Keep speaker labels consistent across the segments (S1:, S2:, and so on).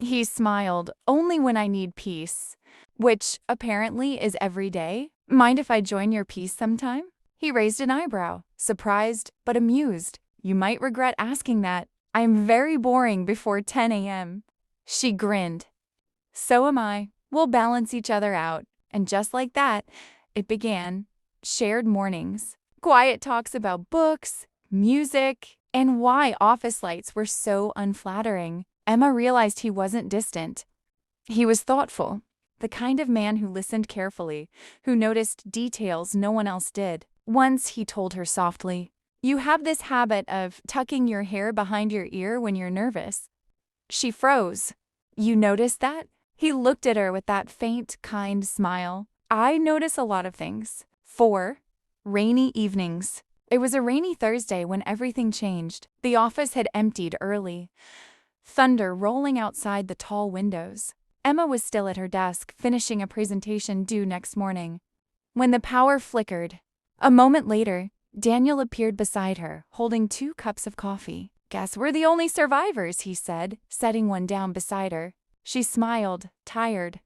S1: He smiled, only when I need peace. Which, apparently, is every day. Mind if I join your peace sometime? He raised an eyebrow, surprised but amused. You might regret asking that. I am very boring before 10 a.m. She grinned. So am I. We'll balance each other out. And just like that, it began. Shared mornings. Quiet talks about books, music, and why office lights were so unflattering. Emma realized he wasn't distant. He was thoughtful, the kind of man who listened carefully, who noticed details no one else did. Once he told her softly, "You have this habit of tucking your hair behind your ear when you're nervous." She froze. "You noticed that?" He looked at her with that faint, kind smile. "I notice a lot of things." 4. Rainy evenings. It was a rainy Thursday when everything changed. The office had emptied early. Thunder rolling outside the tall windows. Emma was still at her desk, finishing a presentation due next morning, when the power flickered. A moment later, Daniel appeared beside her, holding 2 cups of coffee. "Guess we're the only survivors," he said, setting one down beside her. She smiled, tired.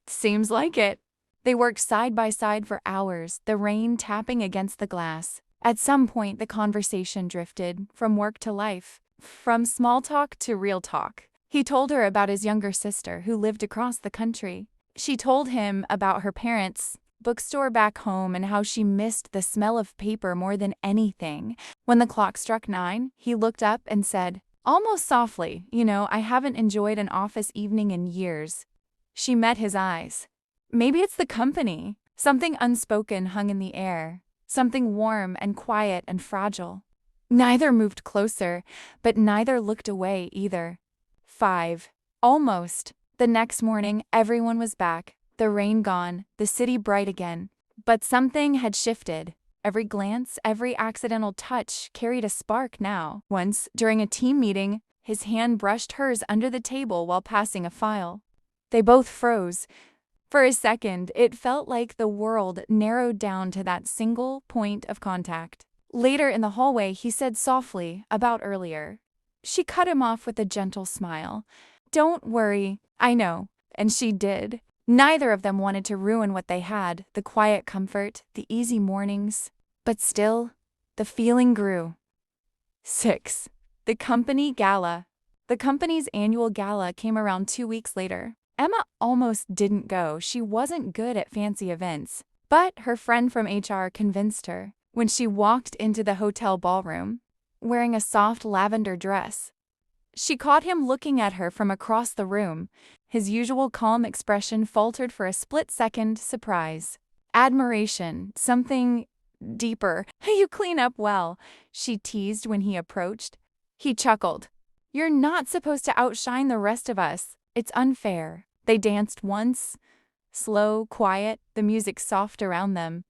S1: "Seems like it." They worked side by side for hours, the rain tapping against the glass. At some point, the conversation drifted from work to life, from small talk to real talk. He told her about his younger sister who lived across the country. She told him about her parents' bookstore back home and how she missed the smell of paper more than anything. When the clock struck 9, he looked up and said, almost softly, I haven't enjoyed an office evening in years." She met his eyes. Maybe it's the company. Something unspoken hung in the air, something warm and quiet and fragile. Neither moved closer, but neither looked away either. 5. Almost. The next morning, everyone was back, the rain gone, the city bright again. But something had shifted. Every glance, every accidental touch carried a spark now. Once, during a team meeting, his hand brushed hers under the table while passing a file. They both froze. For a second, it felt like the world narrowed down to that single point of contact. Later in the hallway, he said softly, about earlier. She cut him off with a gentle smile. "Don't worry, I know." And she did. Neither of them wanted to ruin what they had, the quiet comfort, the easy mornings. But still, the feeling grew. 6. The company gala. The company's annual gala came around 2 weeks later. Emma almost didn't go. She wasn't good at fancy events. But her friend from HR convinced her. When she walked into the hotel ballroom, wearing a soft lavender dress, she caught him looking at her from across the room. His usual calm expression faltered for a split second. Surprise, admiration, something deeper. "You clean up well," she teased when he approached. He chuckled. "You're not supposed to outshine the rest of us. It's unfair." They danced once, slow, quiet, the music soft around them.